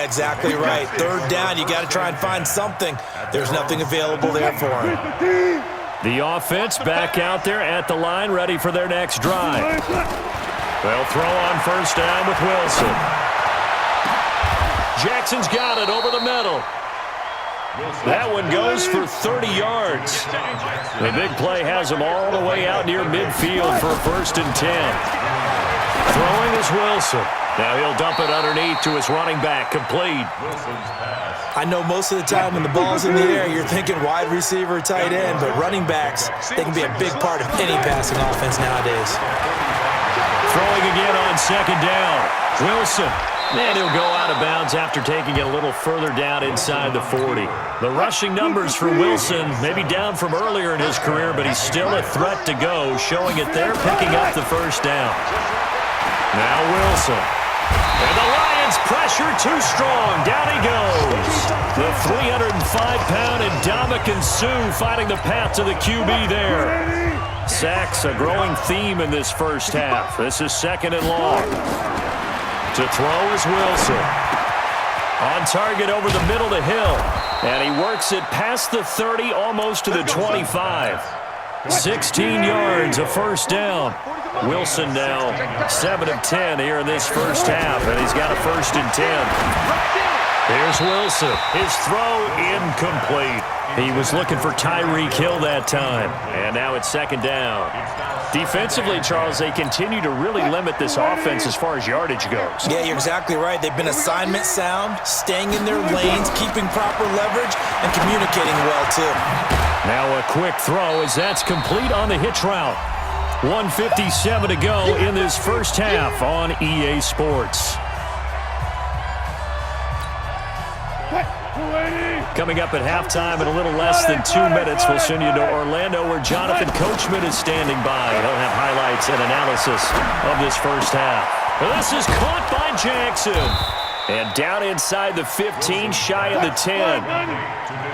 Yeah, exactly right. Third down, you got to try and find something. There's nothing available there for him. The offense back out there at the line, ready for their next drive. They'll throw on first down with Wilson. Jackson's got it over the middle. That one goes for 30 yards. The big play has him all the way out near midfield for first and 10. Throwing is Wilson. Now he'll dump it underneath to his running back, complete. I know most of the time when the ball's in the air, you're thinking wide receiver, tight end, but running backs, they can be a big part of any passing offense nowadays. Throwing again on second down. Wilson. And he'll go out of bounds after taking it a little further down inside the 40. The rushing numbers for Wilson may be down from earlier in his career, but he's still a threat to go, showing it there, picking up the first down. Now Wilson. And the Lions pressure too strong. Down he goes. The 305-pound Ndamukong Suh fighting the path to the QB there. Sacks a growing theme in this first half. This is second and long. To throw is Wilson. On target over the middle to Hill. And he works it past the 30, almost to the 25. 16 yards, a first down. Wilson now 7 of 10 here in this first half, and he's got a first and 10. Here's Wilson. His throw incomplete. He was looking for Tyreek Hill that time, and now it's second down. Defensively, Charles, they continue to really limit this offense as far as yardage goes. Yeah, you're exactly right. They've been assignment sound, staying in their lanes, keeping proper leverage, and communicating well, too. Now a quick throw as that's complete on the hitch route. 1:57 to go in this first half on EA Sports. Coming up at halftime in a little less than 2 minutes, we'll send you to Orlando where Jonathan Coachman is standing by. He'll have highlights and analysis of this first half. This is caught by Jackson. And down inside the 15, shy of the 10.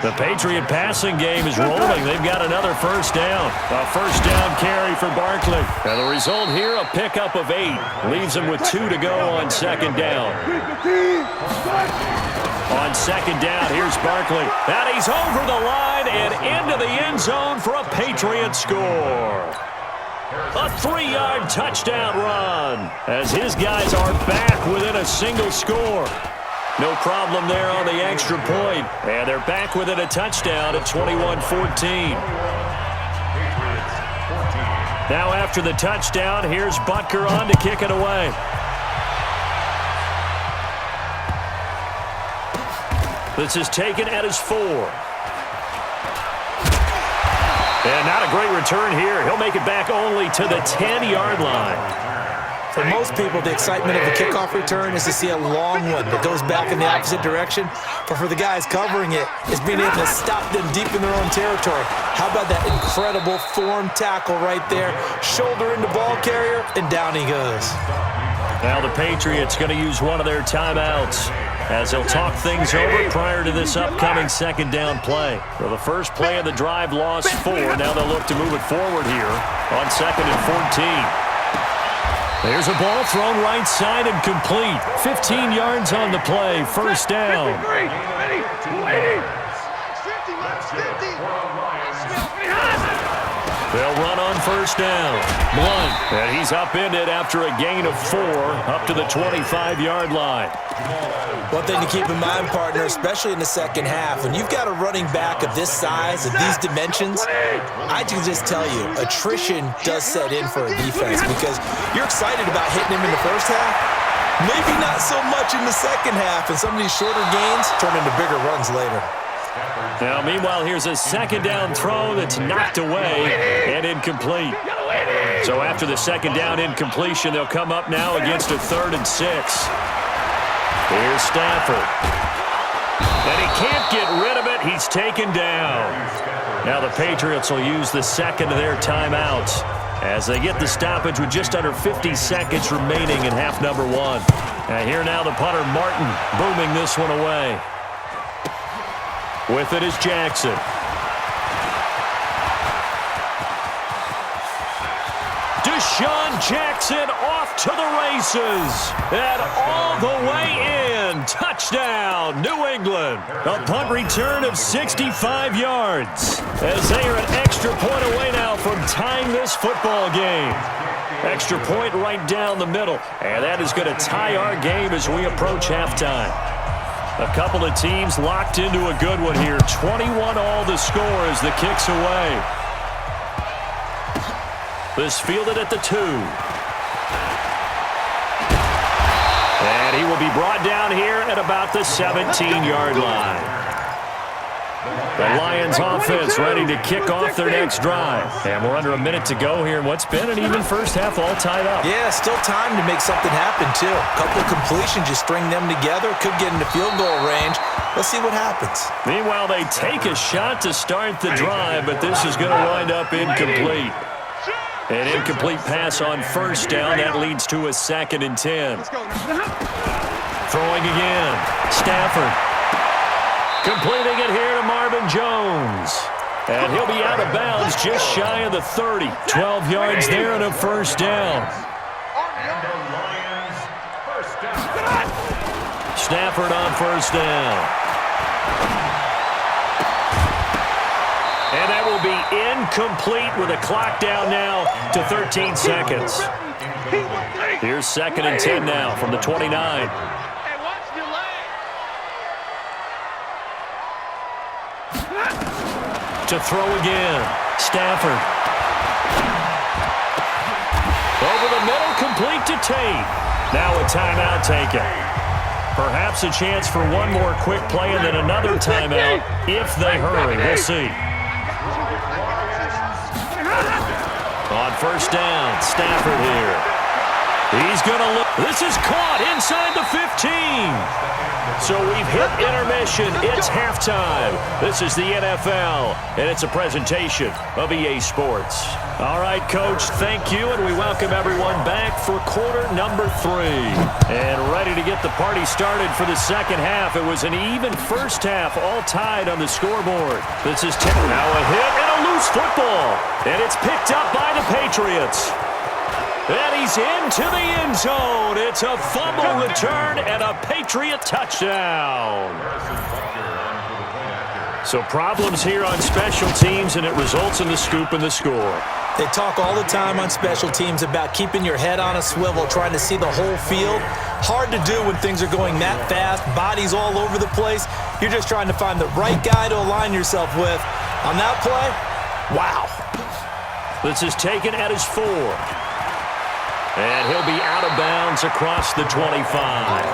The Patriot passing game is rolling. They've got another first down. A first down carry for Barkley. And the result here, a pickup of 8. Leaves him with 2 to go on second down. On second down, here's Barkley. And he's over the line and into the end zone for a Patriot score. A 3-yard touchdown run as his guys are back within a single score. No problem there on the extra point. And they're back within a touchdown at 21-14. Now after the touchdown, here's Butker on to kick it away. This is taken at his 4. And not a great return here. He'll make it back only to the 10-yard line. For most people, the excitement of a kickoff return is to see a long one that goes back in the opposite direction. But for the guys covering it, it's being able to stop them deep in their own territory. How about that incredible form tackle right there? Shoulder into ball carrier, and down he goes. Now the Patriots going to use one of their timeouts as they'll talk things over prior to this upcoming second down play. So the first play of the drive lost 4. Now they'll look to move it forward here on second and 14. There's a ball thrown right side and complete. 15 yards on the play. First down. They'll run on first down. Blunt. And he's upended after a gain of 4 up to the 25-yard line. One thing to keep in mind, partner, especially in the second half, when you've got a running back of this size, of these dimensions, I can just tell you, attrition does set in for a defense because you're excited about hitting him in the first half, maybe not so much in the second half, and some of these shorter gains turn into bigger runs later. Now, meanwhile, here's a second down throw that's knocked away and incomplete. So after the second down incompletion, they'll come up now against a 3rd and 6. Here's Stafford. And he can't get rid of it. He's taken down. Now the Patriots will use the second of their timeouts as they get the stoppage with just under 50 seconds remaining in half number 1. And here now the punter, Martin, booming this one away. With it is Jackson. Deshaun Jackson off to the races. And all the way in. Touchdown. Touchdown, New England. A punt return of 65 yards as they are an extra point away now from tying this football game. Extra point right down the middle, and that is going to tie our game as we approach halftime. A couple of teams locked into a good one here. 21 all the score as the kick's away. This fielded at the 2. And he will be brought down here at about the 17-yard line. The Lions offense ready to kick off their next drive. And we're under a minute to go here in what's been an even first half all tied up. Yeah, still time to make something happen, too. A couple of completions, you string them together, could get into field goal range. Let's see what happens. Meanwhile, they take a shot to start the drive, but this is going to wind up incomplete. An incomplete pass on first down. That leads to a 2nd and 10. Throwing again. Stafford. Completing it here to Marvin Jones. And he'll be out of bounds just shy of the 30. 12 yards there and a first down. Stafford on first down. And that will be incomplete with a clock down now to 13 seconds. Here's 2nd and 10 now from the 29. To throw again. Stafford. Over the middle, complete to Tate. Now a timeout taken. Perhaps a chance for one more quick play and then another timeout if they hurry. We'll see. On first down, Stafford here. He's going to look. This is caught inside the 15. So we've hit intermission. It's halftime. This is the NFL, and it's a presentation of EA Sports. All right, Coach, thank you, and we welcome everyone back for quarter number 3. And ready to get the party started for the second half. It was an even first half, all tied on the scoreboard. This is now a hit and a loose football, and it's picked up by the Patriots. And he's into the end zone. It's a fumble return and a Patriot touchdown. So problems here on special teams, and it results in the scoop and the score. They talk all the time on special teams about keeping your head on a swivel, trying to see the whole field. Hard to do when things are going that fast, bodies all over the place. You're just trying to find the right guy to align yourself with. On that play, wow. This is taken at his 4. And he'll be out of bounds across the 25.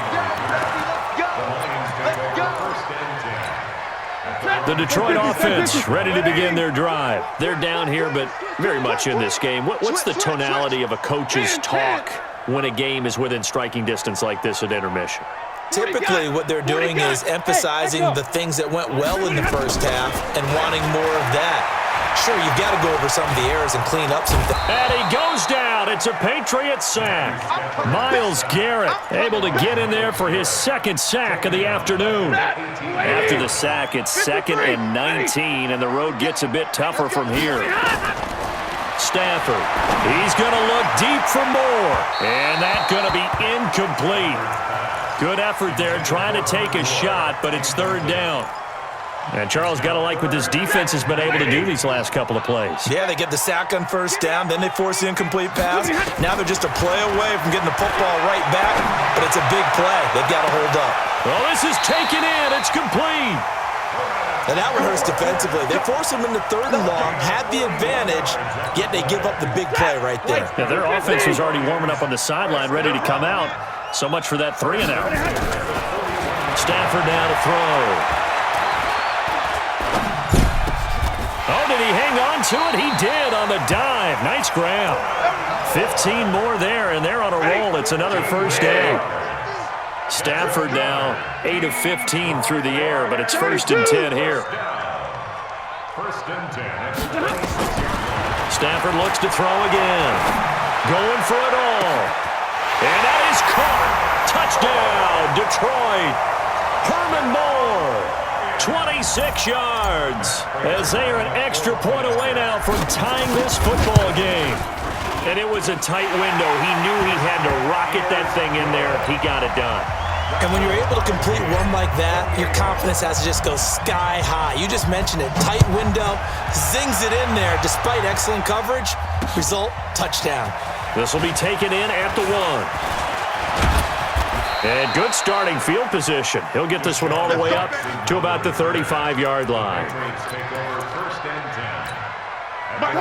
The Detroit offense ready to begin their drive. They're down here, but very much in this game. What's the tonality of a coach's talk when a game is within striking distance like this at intermission? Typically, what they're doing is emphasizing the things that went well in the first half and wanting more of that. Sure, you've got to go over some of the errors and clean up some things. And he goes down. It's a Patriot sack. Myles Garrett able to get in there for his 2nd sack of the afternoon. After the sack, it's 2nd and 19, and the road gets a bit tougher from here. Stafford. He's going to look deep for more. And that's going to be incomplete. Good effort there trying to take a shot, but it's 3rd down. And Charles got to like what this defense has been able to do these last couple of plays. Yeah, they get the sack on first down, then they force the incomplete pass. Now they're just a play away from getting the football right back, but it's a big play. They've got to hold up. Well, this is taken in. It's complete. And that one hurts defensively. They force them into 3rd and long, had the advantage, yet they give up the big play right there. Yeah, their offense was already warming up on the sideline, ready to come out. So much for that 3 and out. Stafford now to throw. Oh, did he hang on to it? He did on the dive. Nice grab. 15 more there, and they're on a roll. It's another first down. Stafford now 8 of 15 through the air, but it's 1st and 10 here. Stafford looks to throw again. Going for it all. And that is caught. Touchdown, Detroit. Herman Moore. 26 yards as they are an extra point away now from tying this football game. And it was a tight window. He knew he had to rocket that thing in there. He got it done. And when you're able to complete one like that, your confidence has to just go sky high. You just mentioned it. Tight window, zings it in there despite excellent coverage. Result, touchdown. This will be taken in at the 1. And good starting field position. He'll get this one all the way up to about the 35-yard line.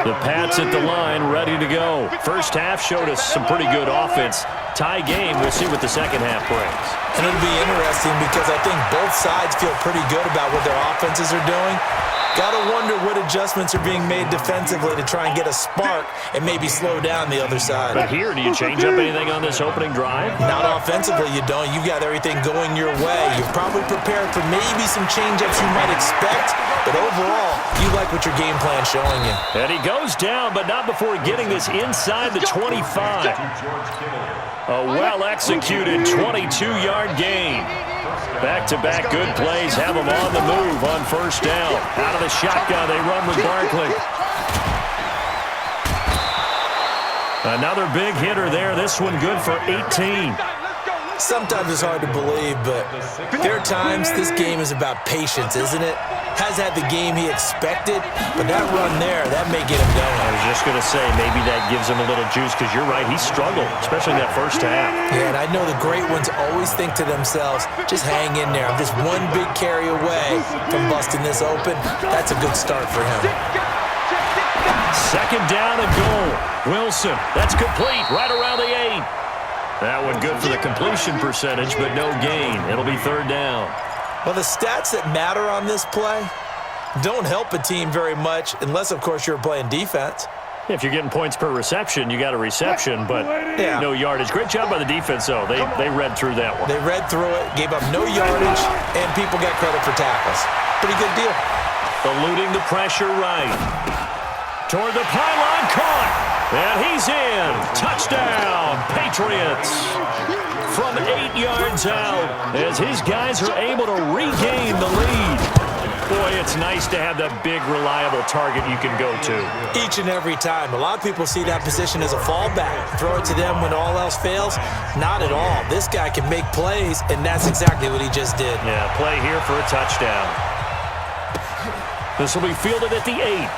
The Pats at the line, ready to go. First half showed us some pretty good offense. Tie game, we'll see what the second half brings. And it'll be interesting because I think both sides feel pretty good about what their offenses are doing. Gotta wonder what adjustments are being made defensively to try and get a spark and maybe slow down the other side. But here, do you change up anything on this opening drive? Not offensively, you don't. You've got everything going your way. You're probably prepared for maybe some change-ups you might expect, but overall, you like what your game plan's showing you. And he goes down, but not before getting this inside the 25. A well-executed 22-yard gain. Back-to-back good plays have them on the move on first down. Out of the shotgun, they run with Barkley. Another big hitter there. This one good for 18. Sometimes it's hard to believe, but there are times this game is about patience, isn't it? Has had the game he expected, but that run there, that may get him going. I was just going to say, maybe that gives him a little juice, because you're right, he struggled, especially in that first half. Yeah, and I know the great ones always think to themselves, just hang in there. I'm just one big carry away from busting this open. That's a good start for him. Second down and goal. Wilson, that's complete, right around the 8. That one good for the completion percentage, but no gain. It'll be third down. Well, the stats that matter on this play don't help a team very much unless, of course, you're playing defense. If you're getting points per reception, you got a reception, but no yardage. Great job by the defense, though. They read through that one. They read through it, gave up no yardage, and people got credit for tackles. Pretty good deal. Eluding the pressure right. Toward the pylon, caught. And he's in. Touchdown, Patriots. From 8 yards out as his guys are able to regain the lead. Boy, it's nice to have that big, reliable target you can go to. Each and every time. A lot of people see that position as a fallback. Throw it to them when all else fails. Not at all. This guy can make plays, and that's exactly what he just did. Yeah, play here for a touchdown. This will be fielded at the 8.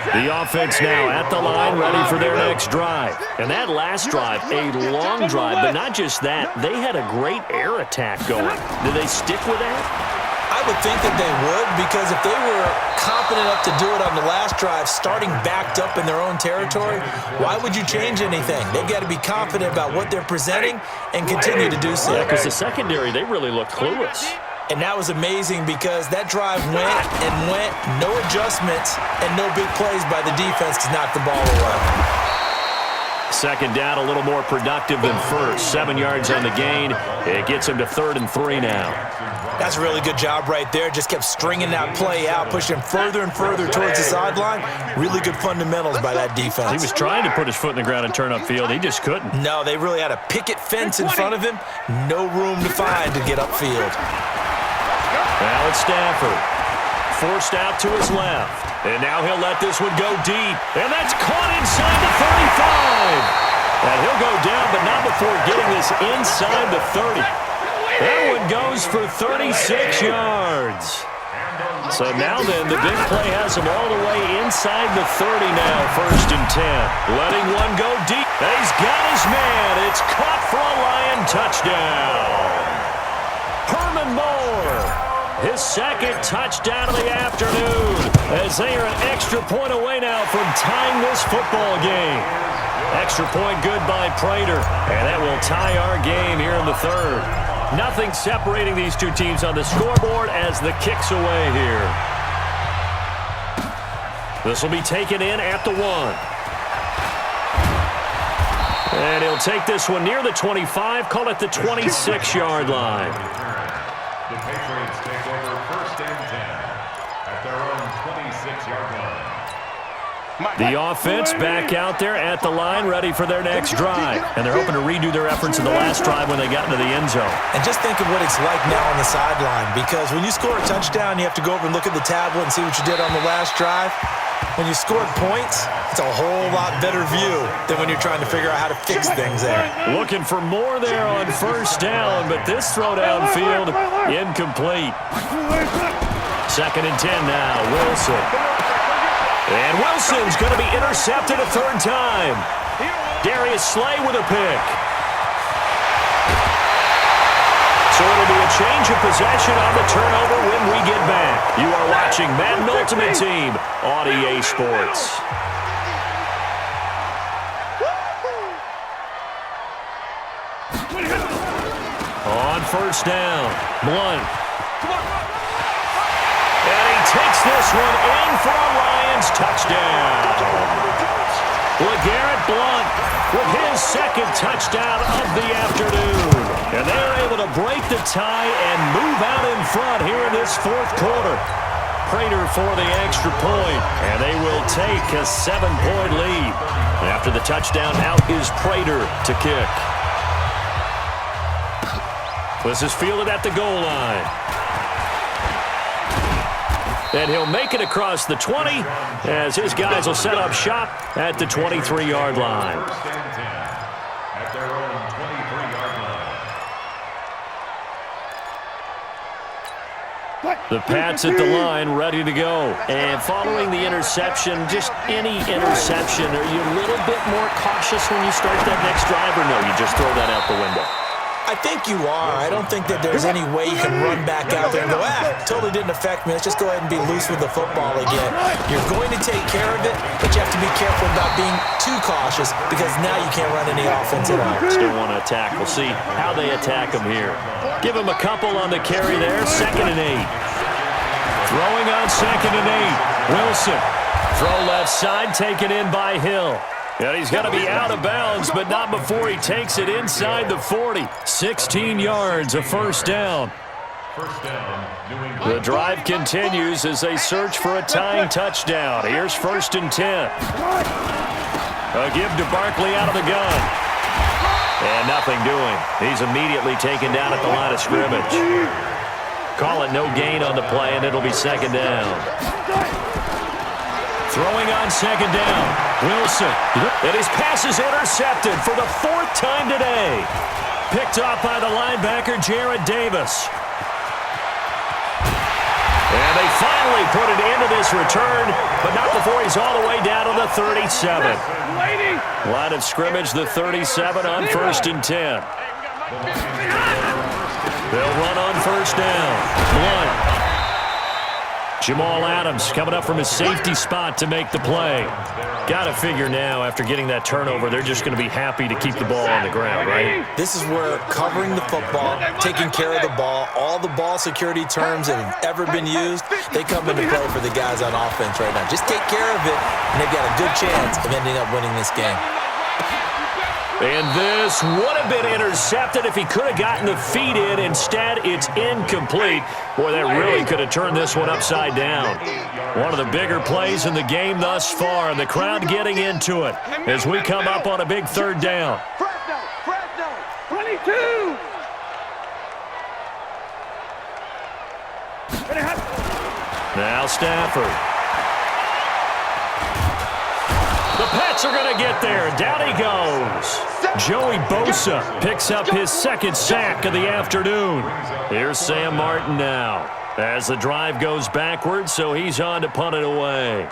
The offense now at the line, ready for their next drive. And that last drive, a long drive, but not just that. They had a great air attack going. Did they stick with that? I would think that they would, because if they were confident enough to do it on the last drive, starting backed up in their own territory, why would you change anything? They've got to be confident about what they're presenting and continue to do so. Yeah, because the secondary, they really looked clueless. And that was amazing because that drive went and went, no adjustments, and no big plays by the defense to knock the ball away. Second down, a little more productive than first. 7 yards on the gain. It gets him to 3rd and 3 now. That's a really good job right there. Just kept stringing that play out, pushing him further and further towards the sideline. Really good fundamentals by that defense. He was trying to put his foot in the ground and turn upfield. He just couldn't. No, they really had a picket fence in front of him. No room to find to get upfield. Now it's Stafford. Forced out to his left. And now he'll let this one go deep. And that's caught inside the 35. And he'll go down, but not before getting this inside the 30. That one goes for 36 yards. So now then, the big play has him all the way inside the 30 now, 1st and 10. Letting one go deep. He's got his man. It's caught for a Lion touchdown. Herman Moore. His second touchdown of the afternoon as they are an extra point away now from tying this football game. Extra point good by Prater, and that will tie our game here in the 3rd. Nothing separating these two teams on the scoreboard as the kick's away here. This will be taken in at the 1. And he'll take this one near the 25, call it the 26-yard line. The Patriots take over 1st and 10 at their own 26-yard line. The offense back out there at the line, ready for their next drive. And they're hoping to redo their efforts in the last drive when they got into the end zone. And just think of what it's like now on the sideline, because when you score a touchdown, you have to go over and look at the tablet and see what you did on the last drive. When you scored points, it's a whole lot better view than when you're trying to figure out how to fix things there. Looking for more there on first down, but this throw downfield incomplete. 2nd and 10 now, Wilson. And Wilson's going to be intercepted a third time. Darius Slay with a pick. So it'll be a change of possession on the turnover when we get back. You are watching Madden Ultimate Team on EA Sports. On first down, Blunt. And he takes this one in for a Lions touchdown. LeGarrette Blunt with his 2nd touchdown of the afternoon. And they're able to break the tie and move out in front here in this 4th quarter. Prater for the extra point, and they will take a 7-point lead. After the touchdown, out is Prater to kick. This is fielded at the goal line. And he'll make it across the 20 as his guys will set up shop at the 23-yard line. At their own 23-yard line. The Pats at the line, ready to go. And following the interception, just any interception, are you a little bit more cautious when you start that next drive, or no, you just throw that out the window? I think you are. I don't think that there's any way you can run back out there and go, totally didn't affect me. Let's just go ahead and be loose with the football again. You're going to take care of it, but you have to be careful about being too cautious because now you can't run any offense at all. Still want to attack. We'll see how they attack them here. Give them a couple on the carry there. 2nd and 8. Throwing on 2nd and 8. Wilson. Throw left side, taken in by Hill. And he's going to be out of bounds, but not before he takes it inside the 40. 16 yards, a first down. First down, New England. The drive continues as they search for a tying touchdown. Here's 1st and 10. A give to Barkley out of the gun. And nothing doing. He's immediately taken down at the line of scrimmage. Call it no gain on the play, and it'll be 2nd down. Throwing on 2nd down, Wilson. And his pass is intercepted for the 4th time today. Picked off by the linebacker, Jarrad Davis. And they finally put it into this return, but not before he's all the way down to the 37. Line of scrimmage, the 37 on 1st and 10. They'll run on first down. Blunt. Jamal Adams coming up from his safety spot to make the play. Got to figure now, after getting that turnover, they're just going to be happy to keep the ball on the ground, right? This is where covering the football, taking care of the ball, all the ball security terms that have ever been used, they come into play for the guys on offense right now. Just take care of it, and they've got a good chance of ending up winning this game. And this would have been intercepted if he could have gotten the feet in. Instead, it's incomplete. Boy, that really could have turned this one upside down. One of the bigger plays in the game thus far, and the crowd getting into it as we come up on a big 3rd down. Fresno, 22. Now Stafford. The Pats are going to get there. Down he goes. Joey Bosa picks up his 2nd sack of the afternoon. Here's Sam Martin now as the drive goes backwards, so he's on to punt it away.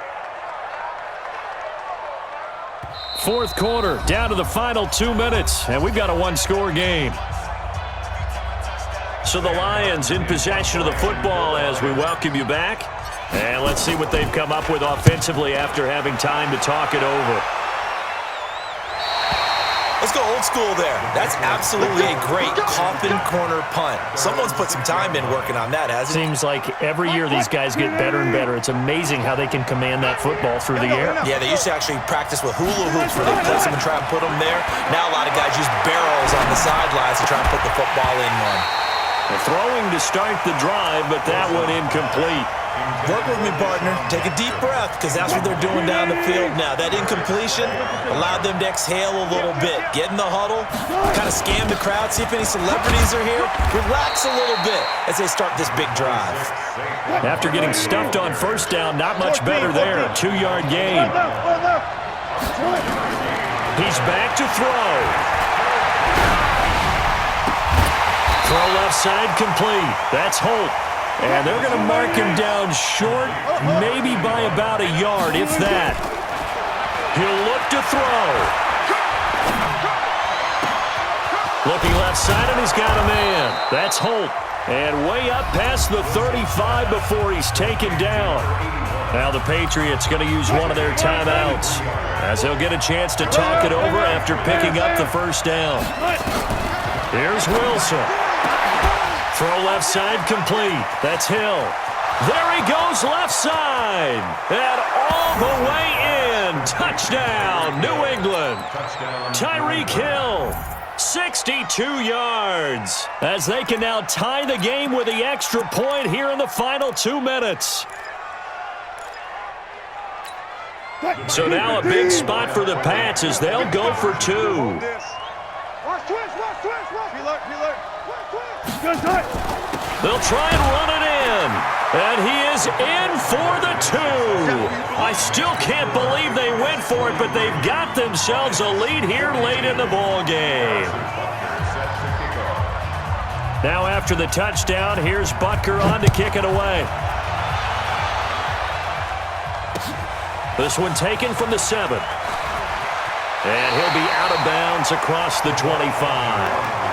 4th quarter, down to the final 2 minutes, and we've got a 1-score game. So the Lions in possession of the football as we welcome you back. And let's see what they've come up with offensively after having time to talk it over. Let's go old school there. That's absolutely a great coffin corner punt. Someone's put some time in working on that, hasn't it? Seems like every year these guys get better and better. It's amazing how they can command that football through the air. Yeah, they used to actually practice with hula hoops where they place them and try and put them there. Now a lot of guys use barrels on the sidelines to try and put the football in one. Throwing to start the drive, but that one incomplete. Work with me, partner. Take a deep breath, because that's what they're doing down the field now. That incompletion allowed them to exhale a little bit. Get in the huddle, kind of scan the crowd, see if any celebrities are here. Relax a little bit as they start this big drive. After getting stuffed on first down, not much better there. A 2-yard gain. He's back to throw. Throw left side complete. That's Holt. And they're going to mark him down short, maybe by about a yard, if that. He'll look to throw. Looking left side, and he's got a man. That's Holt. And way up past the 35 before he's taken down. Now the Patriots going to use one of their timeouts, as they'll get a chance to talk it over after picking up the first down. Here's Wilson. Throw left side complete. That's Hill. There he goes left side. And all the way in. Touchdown, New England. Tyreek Hill, 62 yards. As they can now tie the game with the extra point here in the final 2 minutes. So now a big spot for the Pats as they'll go for 2. They'll try and run it in. And he is in for the 2. I still can't believe they went for it, but they've got themselves a lead here late in the ball game. Now after the touchdown, here's Butker on to kick it away. This one taken from the 7. And he'll be out of bounds across the 25.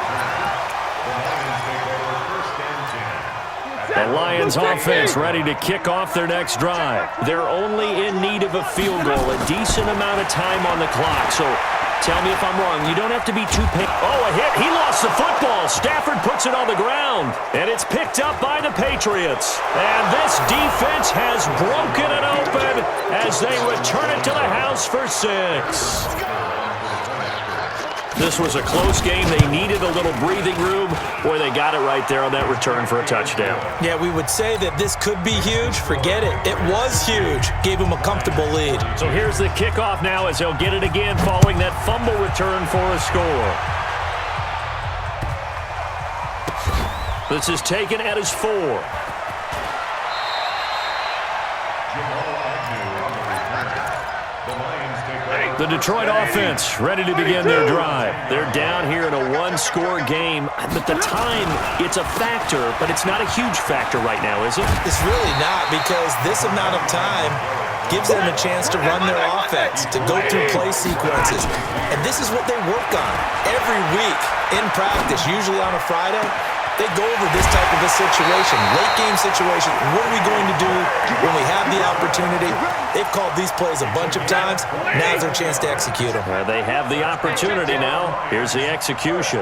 The Lions offense ready to kick off their next drive. They're only in need of a field goal, a decent amount of time on the clock. So tell me if I'm wrong. You don't have to be too picky. Oh, a hit. He lost the football. Stafford puts it on the ground. And it's picked up by the Patriots. And this defense has broken it open as they return it to the house for 6. This was a close game. They needed a little breathing room. Boy, they got it right there on that return for a touchdown. Yeah, we would say that this could be huge. Forget it. It was huge. Gave them a comfortable lead. So here's the kickoff now as they'll get it again following that fumble return for a score. This is taken at his 4. The Detroit offense ready to begin their drive. They're down here in a 1-score game, but the time, it's a factor, but it's not a huge factor right now, is it? It's really not, because this amount of time gives them a chance to run their offense, to go through play sequences. And this is what they work on every week in practice, usually on a Friday. They go over this type of a situation, late game situation. What are we going to do when we have the opportunity? They've called these plays a bunch of times. Now's their chance to execute them. They have the opportunity now. Here's the execution.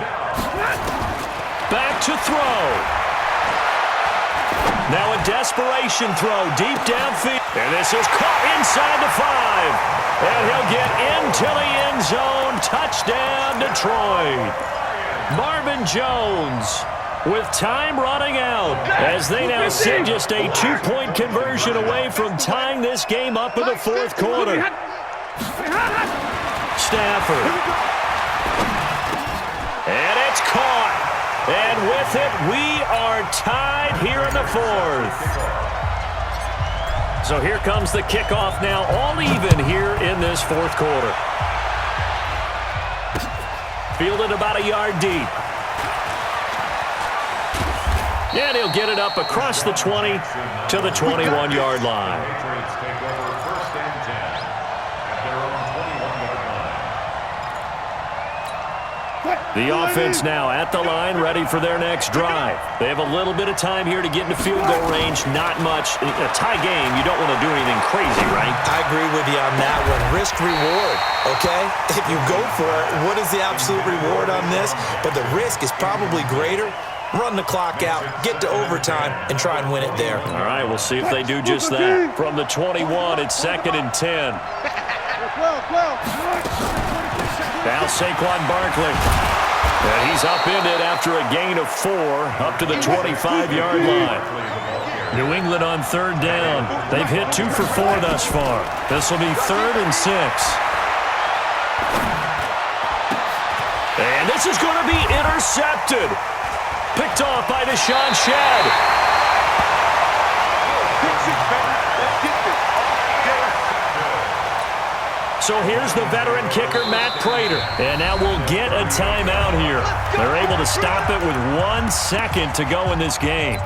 Back to throw. Now a desperation throw deep downfield. And this is caught inside the 5. And he'll get into the end zone. Touchdown, Detroit. Marvin Jones with time running out as they now sit just a 2-point conversion away from tying this game up in the 4th quarter. Stafford. And it's caught. And with it, we are tied here in the 4th. So here comes the kickoff now, all even here in this 4th quarter. Fielded about a yard deep. And he'll get it up across the 20 to the 21-yard line. The offense now at the line, ready for their next drive. They have a little bit of time here to get into field goal range. Not much. In a tie game, you don't want to do anything crazy, right? I agree with you on that one. Risk-reward, okay? If you go for it, what is the absolute reward on this? But the risk is probably greater. Run the clock out, get to overtime, and try and win it there. All right, we'll see if they do just that. From the 21, it's 2nd and 10. Now Saquon Barkley. And he's upended after a gain of 4 up to the 25-yard line. New England on third down. They've hit 2 for 4 thus far. This will be 3rd and 6. And this is going to be intercepted. Picked off by Deshaun Shedd. So here's the veteran kicker, Matt Prater. And now we'll get a timeout here. They're able to stop it with 1 second to go in this game.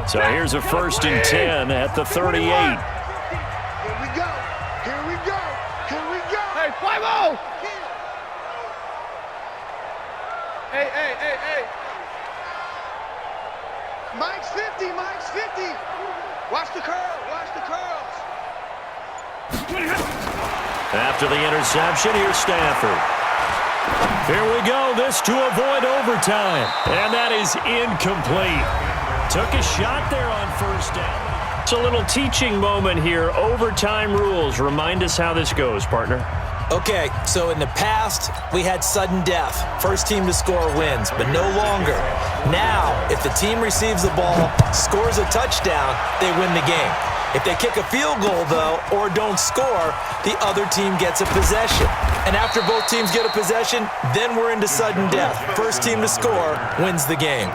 So here's a 1st and 10 at the 38. Here we go. Here we go. Here we go. Hey, 5-0. Hey. Mike's 50. Mike's 50. Watch the curl. Watch the curls. After the interception, here's Stafford. Here we go. This to avoid overtime. And that is incomplete. Took a shot there on 1st down. It's a little teaching moment here. Overtime rules. Remind us how this goes, partner. Okay, so in the past, we had sudden death. First team to score wins, but no longer. Now, if the team receives the ball, scores a touchdown, they win the game. If they kick a field goal, though, or don't score, the other team gets a possession. And after both teams get a possession, then we're into sudden death. First team to score wins the game.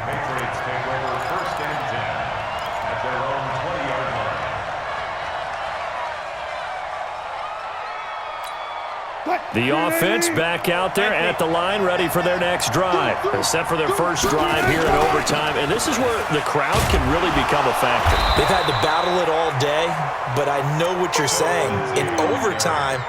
The offense back out there at the line, ready for their next drive. They're set for their first drive here in overtime, and this is where the crowd can really become a factor. They've had to battle it all day, but I know what you're saying. In overtime,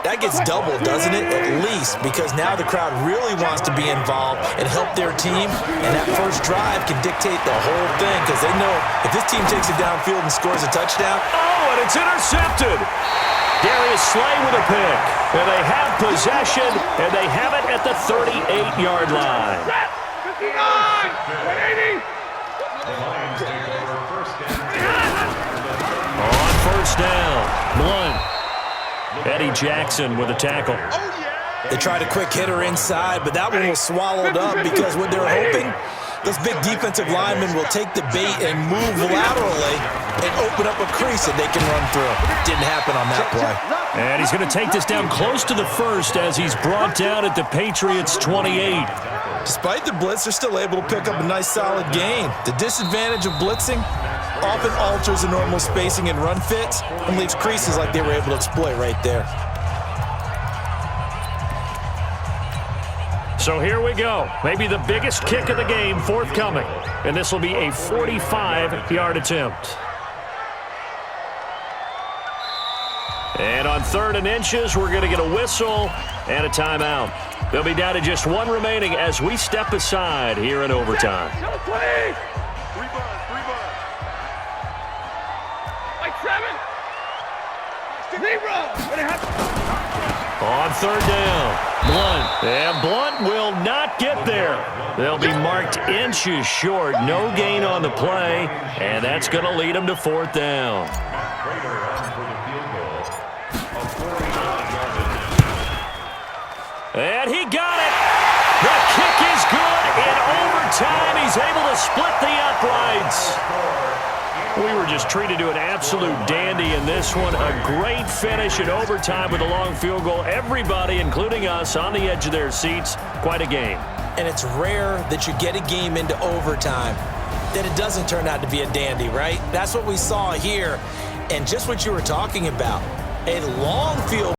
that gets doubled, doesn't it? At least, because now the crowd really wants to be involved and help their team, and that first drive can dictate the whole thing, because they know if this team takes it downfield and scores a touchdown. Oh, and it's intercepted. Darius Slay with a pick. And they have possession, and they have it at the 38-yard line. 59! 180! On 1st down, Blunt. Eddie Jackson with a tackle. They tried a quick hitter inside, but that one was swallowed up because what they're hoping, those big defensive linemen will take the bait and move laterally and open up a crease that they can run through. Didn't happen on that play. And he's going to take this down close to the 1st as he's brought down at the Patriots' 28. Despite the blitz, they're still able to pick up a nice solid gain. The disadvantage of blitzing often alters the normal spacing and run fits and leaves creases like they were able to exploit right there. So here we go. Maybe the biggest kick of the game forthcoming. And this will be a 45-yard attempt. And on 3rd and inches, we're going to get a whistle and a timeout. They'll be down to just 1 remaining as we step aside here in overtime. On 3rd down, Blunt. And Blunt will not get there. They'll be marked inches short. No gain on the play, and that's going to lead them to 4th down. And he got it. The kick is good. In overtime, he's able to split the uprights. We were just treated to an absolute dandy in this one. A great finish in overtime with a long field goal. Everybody, including us, on the edge of their seats. Quite a game. And it's rare that you get a game into overtime that it doesn't turn out to be a dandy, right? That's what we saw here. And just what you were talking about, a long field